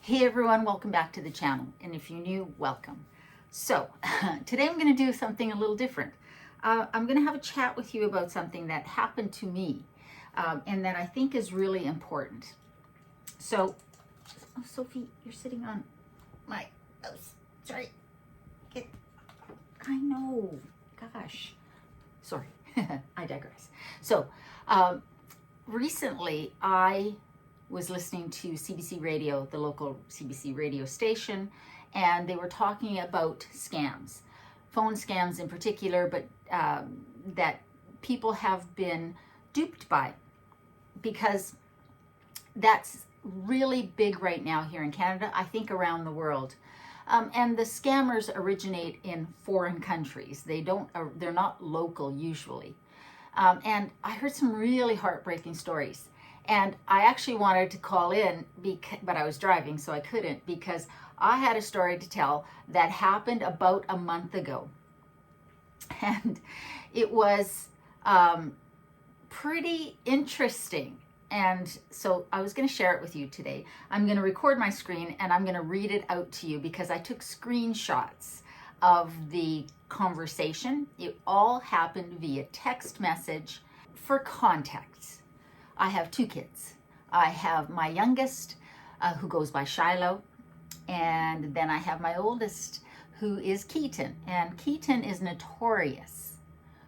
Hey everyone, welcome back to the channel. And if you're new, welcome. So today I'm going to do something a little different. I'm going to have a chat with you about something that happened to me and that I think is really important. So, oh, Sophie, you're sitting on my, oh, sorry. I know, gosh, sorry, I digress. So recently I was listening to CBC Radio, the local CBC radio station, and they were talking about scams, phone scams in particular, but that people have been duped by, because that's really big right now here in Canada, I think around the world. And the scammers originate in foreign countries. They're not local usually. And I heard some really heartbreaking stories. And I actually wanted to call in, but I was driving, so I couldn't, because I had a story to tell that happened about a month ago. And it was pretty interesting. And so I was going to share it with you today. I'm going to record my screen and I'm going to read it out to you because I took screenshots of the conversation. It all happened via text message. For context, I have two kids. I have my youngest, who goes by Shiloh, and then I have my oldest, who is Keaton. And Keaton is notorious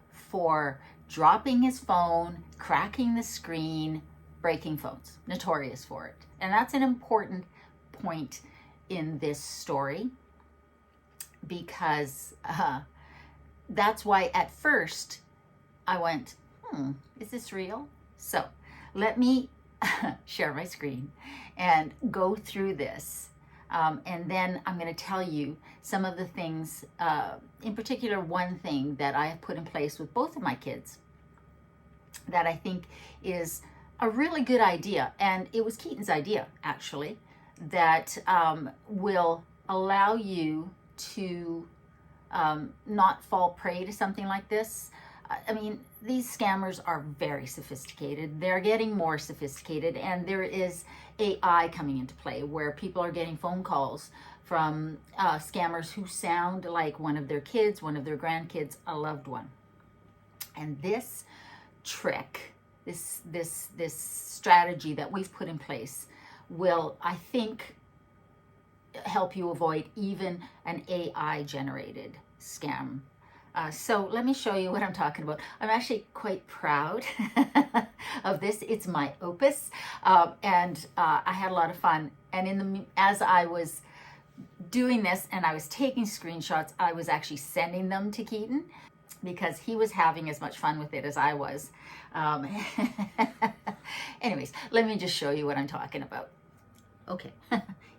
for dropping his phone, cracking the screen, breaking phones. Notorious for it. And that's an important point in this story, because that's why at first I went, is this real? So let me share my screen and go through this. And then I'm going to tell you some of the things, in particular, one thing that I have put in place with both of my kids that I think is a really good idea. And it was Keaton's idea, actually, that will allow you to not fall prey to something like this. I mean, these scammers are very sophisticated. They're getting more sophisticated, and there is AI coming into play where people are getting phone calls from scammers who sound like one of their kids, one of their grandkids, a loved one. And this trick, this strategy that we've put in place will, I think, help you avoid even an AI generated scam. So let me show you what I'm talking about. I'm actually quite proud of this. It's my opus, and I had a lot of fun. And as I was doing this and I was taking screenshots, I was actually sending them to Keaton because he was having as much fun with it as I was. Anyways, let me just show you what I'm talking about. Okay,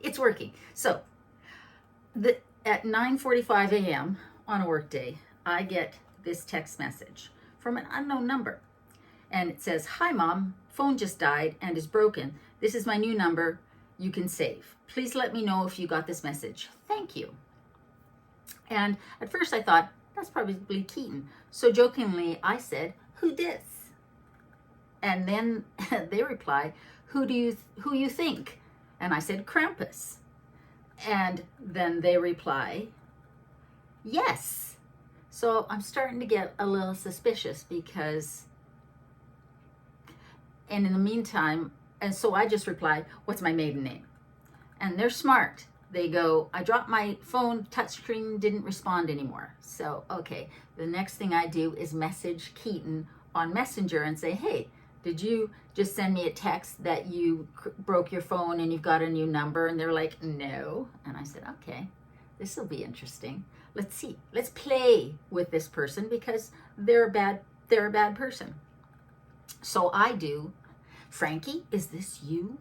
it's working. So at 9:45 a.m. on a work day, I get this text message from an unknown number. And it says, "Hi mom, phone just died and is broken. This is my new number you can save. Please let me know if you got this message. Thank you." And at first I thought, that's probably Keaton. So jokingly I said, "Who dis?" And then they reply, who you think? And I said, "Krampus." And then they reply, "Yes." So I'm starting to get a little suspicious because, and in the meantime, and so I just replied, "What's my maiden name?" And they're smart. They go, "I dropped my phone, touchscreen didn't respond anymore." So, okay, the next thing I do is message Keaton on Messenger and say, "Hey, did you just send me a text that you broke your phone and you've got a new number?" And they're like, "No." And I said, "Okay, this will be interesting. Let's see. Let's play with this person because they're a bad person." So I do, "Frankie, is this you?"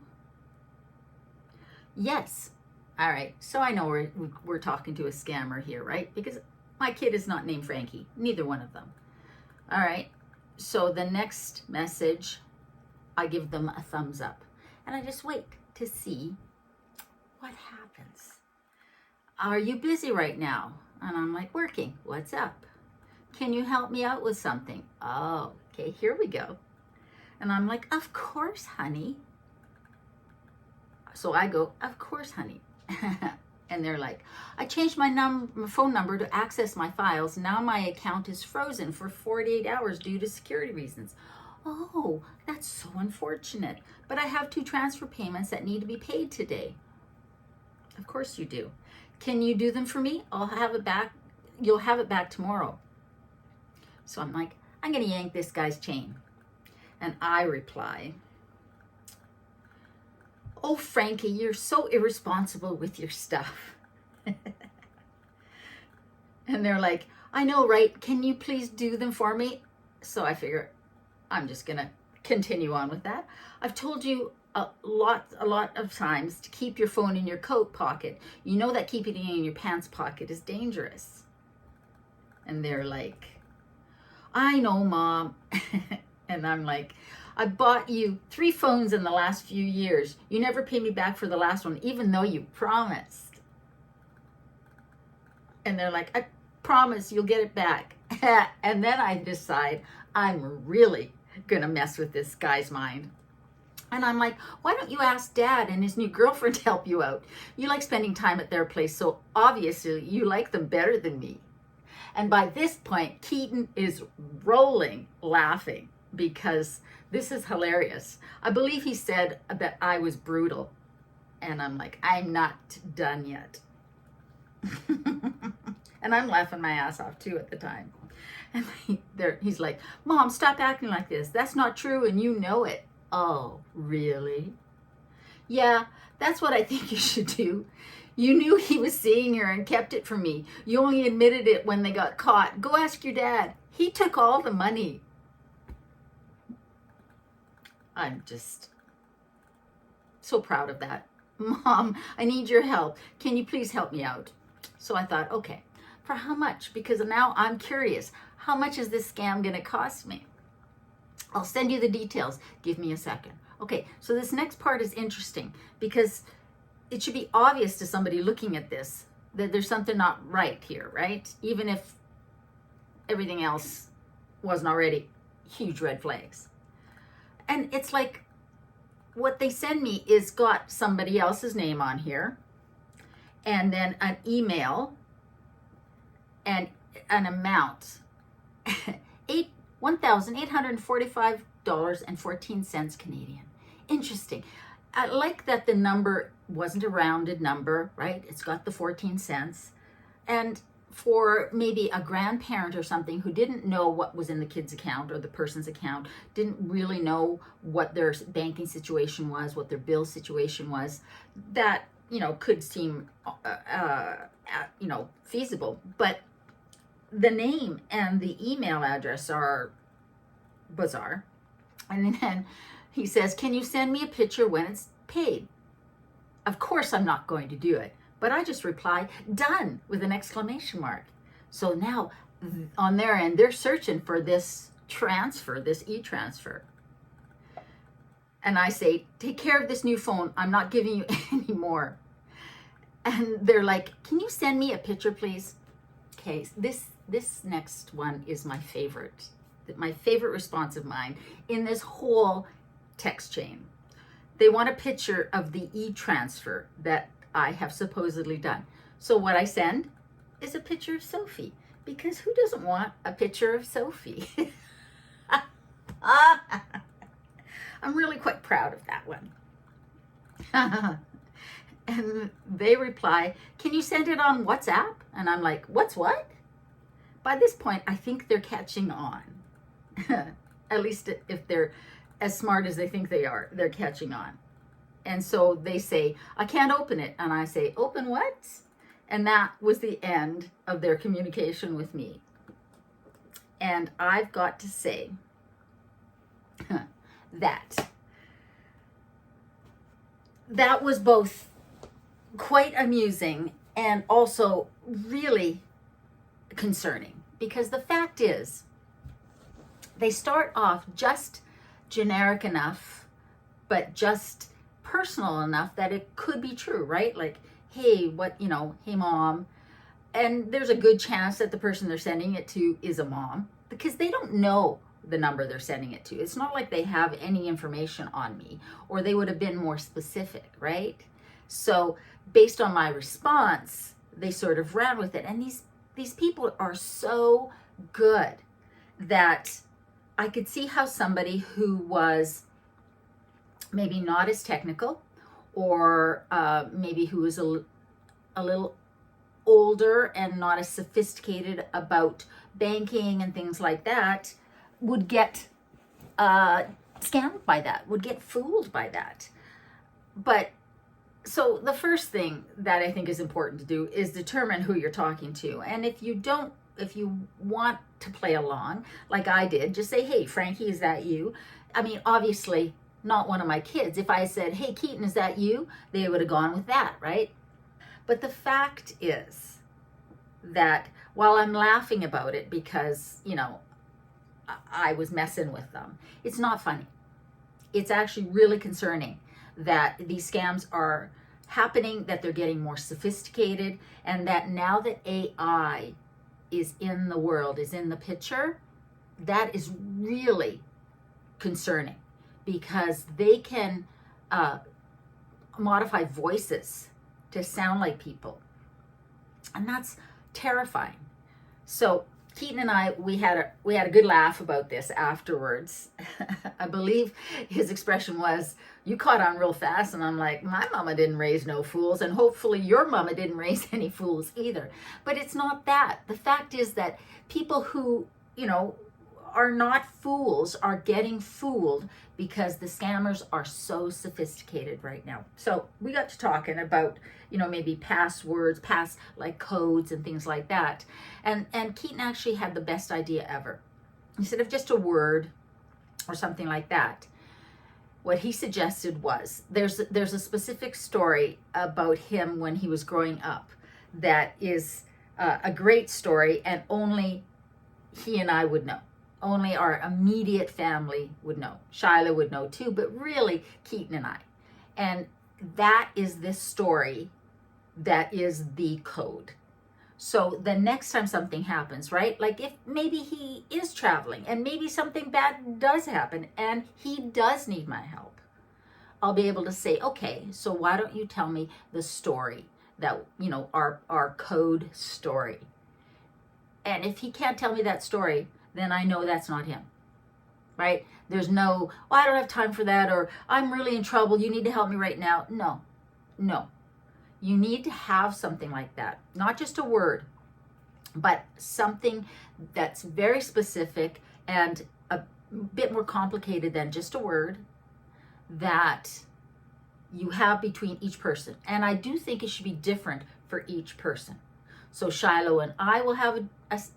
"Yes." All right. So I know we're talking to a scammer here, right? Because my kid is not named Frankie. Neither one of them. All right. So the next message, I give them a thumbs up. And I just wait to see what happens. "Are you busy right now?" And I'm like, "Working." "What's up?" "Can you help me out with something?" "Oh, okay, here we go." And I'm like, "Of course, honey." So I go, of course, honey. And they're like, I changed my phone number to access my files. Now my account is frozen for 48 hours due to security reasons. Oh, that's so unfortunate. But I have 2 transfer payments that need to be paid today. Of course you do. Can you do them for me? I'll have it back. You'll have it back tomorrow. So I'm like, I'm going to yank this guy's chain. And I reply, oh, Frankie, you're so irresponsible with your stuff. And they're like, I know, right? Can you please do them for me? So I figure I'm just going to continue on with that. I've told you a lot of times to keep your phone in your coat pocket. You know that keeping it in your pants pocket is dangerous. And they're like, I know, Mom. And I'm like, I bought you 3 phones in the last few years. You never paid me back for the last one, even though you promised. And they're like, I promise you'll get it back. And then I decide I'm really going to mess with this guy's mind. And I'm like, why don't you ask Dad and his new girlfriend to help you out? You like spending time at their place, so obviously you like them better than me. And by this point, Keaton is rolling laughing because this is hilarious. I believe he said that I was brutal. And I'm like, I'm not done yet. And I'm laughing my ass off too at the time. And he's like, Mom, stop acting like this. That's not true and you know it. Oh, really? Yeah, that's what I think you should do. You knew he was seeing her and kept it from me. You only admitted it when they got caught. Go ask your dad. He took all the money. I'm just so proud of that. Mom, I need your help. Can you please help me out? So I thought, okay, for how much? Because now I'm curious. How much is this scam going to cost me? I'll send you the details. Give me a second. Okay, so this next part is interesting because it should be obvious to somebody looking at this that there's something not right here, right? Even if everything else wasn't already huge red flags. And it's like what they send me is got somebody else's name on here and then an email and an amount. $1,845.14 Canadian. Interesting. I like that the number wasn't a rounded number, right? It's got the 14 cents. And for maybe a grandparent or something who didn't know what was in the kid's account or the person's account, didn't really know what their banking situation was, what their bill situation was, that, could seem, feasible. But the name and the email address are bizarre. And then he says, can you send me a picture when it's paid? Of course I'm not going to do it. But I just reply, done, with an exclamation mark. So now on their end, they're searching for this transfer, this e-transfer. And I say, take care of this new phone. I'm not giving you any more. And they're like, can you send me a picture, please? Okay, this next one is my favorite response of mine in this whole text chain. They want a picture of the e-transfer that I have supposedly done. So what I send is a picture of Sophie, because who doesn't want a picture of Sophie? I'm really quite proud of that one. And they reply, can you send it on WhatsApp? And I'm like, what's what? By this point, I think they're catching on. At least if they're as smart as they think they are, they're catching on. And so they say, I can't open it. And I say, open what? And that was the end of their communication with me. And I've got to say that was both quite amusing and also really concerning. Because the fact is, they start off just generic enough, but just personal enough that it could be true, right? Like, hey, hey, Mom. And there's a good chance that the person they're sending it to is a mom, because they don't know the number they're sending it to. It's not like they have any information on me, or they would have been more specific, right? So based on my response, they sort of ran with it. And these people are so good that I could see how somebody who was maybe not as technical, or maybe who was a little older and not as sophisticated about banking and things like that, would get scammed by that, would get fooled by that. But so the first thing that I think is important to do is determine who you're talking to. And if you want to play along, like I did, just say, hey, Frankie, is that you? I mean, obviously not one of my kids. If I said, hey, Keaton, is that you? They would have gone with that, right? But the fact is that while I'm laughing about it because, I was messing with them, it's not funny. It's actually really concerning that these scams are happening, that they're getting more sophisticated, and that now that AI is in the world, is in the picture, that is really concerning, because they can modify voices to sound like people, and that's terrifying. So Keaton and I, we had a good laugh about this afterwards. I believe his expression was, you caught on real fast. And I'm like, my mama didn't raise no fools, and hopefully your mama didn't raise any fools either. But it's not that. The fact is that people who, are not fools are getting fooled because the scammers are so sophisticated right now. So we got to talking about, maybe passwords, like codes and things like that. And Keaton actually had the best idea ever. Instead of just a word or something like that, what he suggested was, there's a specific story about him when he was growing up that is a great story, and only he and I would know. Only our immediate family would know. Shiloh would know too, but really Keaton and I. And that is this story that is the code. So the next time something happens, right? Like if maybe he is traveling and maybe something bad does happen and he does need my help, I'll be able to say, okay, so why don't you tell me the story that, our code story. And if he can't tell me that story, then I know that's not him, right? There's no, I don't have time for that, or I'm really in trouble, you need to help me right now. No. You need to have something like that. Not just a word, but something that's very specific and a bit more complicated than just a word, that you have between each person. And I do think it should be different for each person. So Shiloh and I will have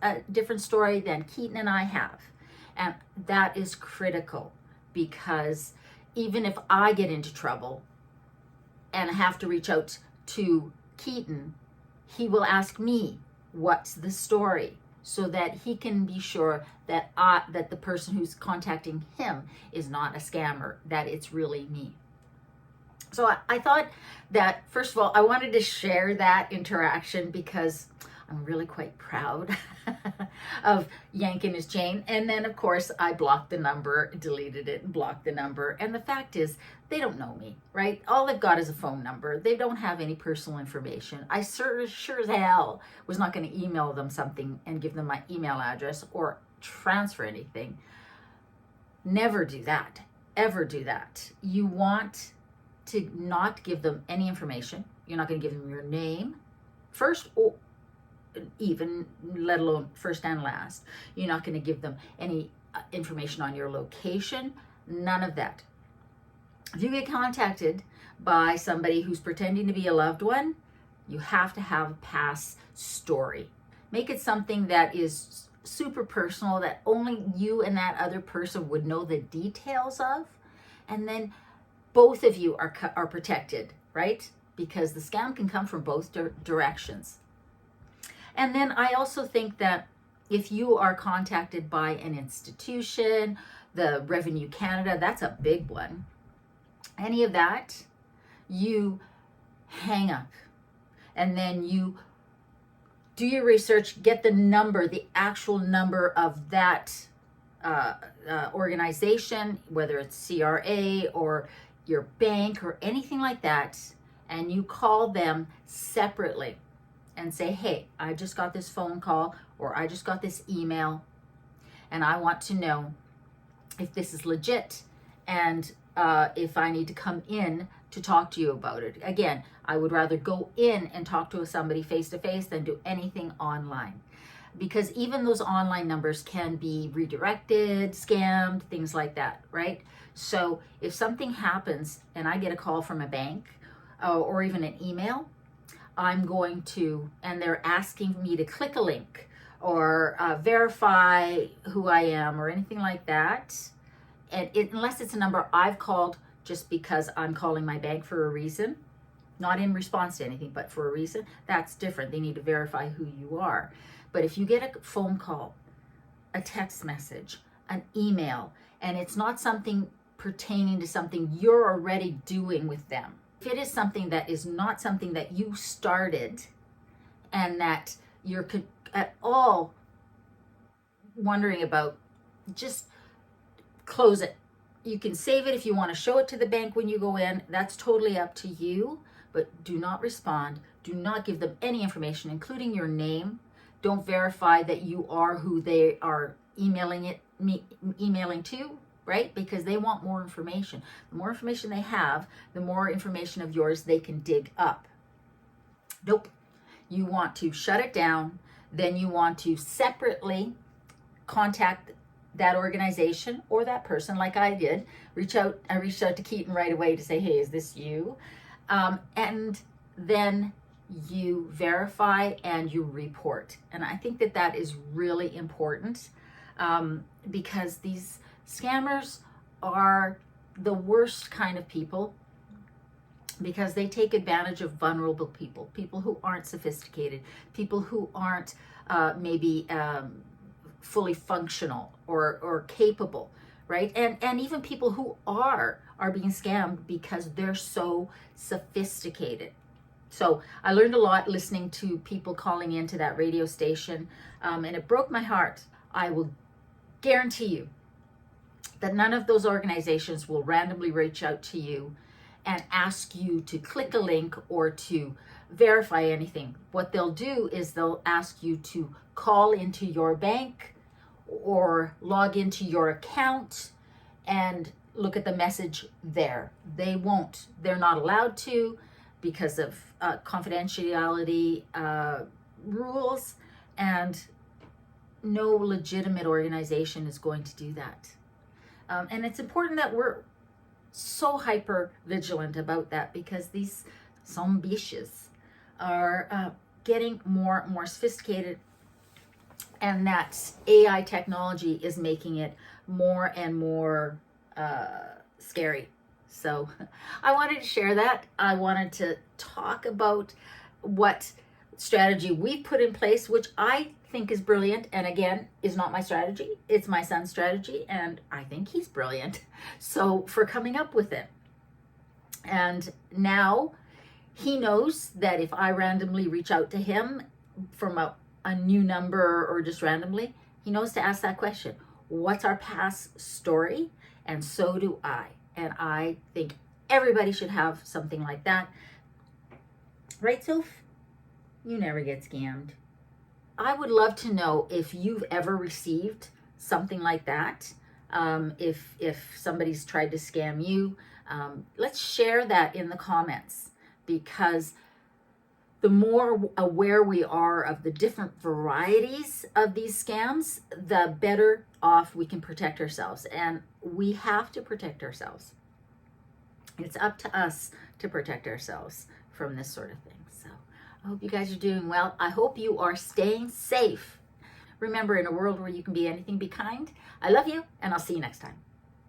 a different story than Keaton and I have. And that is critical, because even if I get into trouble and have to reach out to Keaton, he will ask me, what's the story? So that he can be sure that that the person who's contacting him is not a scammer, that it's really me. So I thought that, first of all, I wanted to share that interaction because I'm really quite proud of yanking his chain. And then, of course, I blocked the number, deleted it, and blocked the number. And the fact is, they don't know me, right? All they've got is a phone number. They don't have any personal information. I sure as hell was not going to email them something and give them my email address or transfer anything. Never do that. Ever do that. You want to not give them any information. You're not going to give them your name first, or even, let alone first and last. You're not going to give them any information on your location. None of that. If you get contacted by somebody who's pretending to be a loved one, you have to have a past story. Make it something that is super personal, that only you and that other person would know the details of. And then both of you are protected, right? Because the scam can come from both directions. And then I also think that if you are contacted by an institution, the Revenue Canada, that's a big one. Any of that, you hang up, and then you do your research, get the number, the actual number of that organization, whether it's CRA or your bank or anything like that, and you call them separately and say, hey, I just got this phone call or I just got this email and I want to know if this is legit and if I need to come in to talk to you about it. Again, I would rather go in and talk to somebody face to face than do anything online, because even those online numbers can be redirected, scammed, things like that, right? So if something happens and I get a call from a bank or even an email, I'm going to, and they're asking me to click a link or verify who I am or anything like that, and unless it's a number I've called just because I'm calling my bank for a reason, not in response to anything, but for a reason, that's different. They need to verify who you are. But if you get a phone call, a text message, an email, and it's not something pertaining to something you're already doing with them, if it is something that is not something that you started and that you're at all wondering about, just close it. You can save it if you want to show it to the bank when you go in. That's totally up to you, but do not respond. Do not give them any information, including your name. Don't verify that you are who they are emailing to, right? Because they want more information. The more information they have, the more information of yours they can dig up. Nope. You want to shut it down. Then you want to separately contact that organization or that person, like I did. I reached out to Keaton right away to say, hey, is this you? And then you verify and you report. And I think that that is really important, because these scammers are the worst kind of people, because they take advantage of vulnerable people who aren't sophisticated, people who aren't maybe fully functional or capable, right? And even people who are being scammed because they're so sophisticated. So I learned a lot listening to people calling into that radio station, and it broke my heart. I will guarantee you that none of those organizations will randomly reach out to you and ask you to click a link or to verify anything. What they'll do is they'll ask you to call into your bank or log into your account and look at the message there. They're not allowed to, because of confidentiality rules, and no legitimate organization is going to do that. And it's important that we're so hyper vigilant about that, because these some bitches are getting more and more sophisticated, and that AI technology is making it more and more scary. So I wanted to share that. I wanted to talk about what strategy we've put in place, which I think is brilliant. And again, is not my strategy. It's my son's strategy. And I think he's brilliant. So for coming up with it. And now he knows that if I randomly reach out to him from a new number or just randomly, he knows to ask that question. What's our past story? And so do I. And I think everybody should have something like that. Right, Soph? You never get scammed. I would love to know if you've ever received something like that. If somebody's tried to scam you, let's share that in the comments, because the more aware we are of the different varieties of these scams, the better off we can protect ourselves. And we have to protect ourselves. It's up to us to protect ourselves from this sort of thing. So I hope you guys are doing well. I hope you are staying safe. Remember, in a world where you can be anything, be kind. I love you, and I'll see you next time.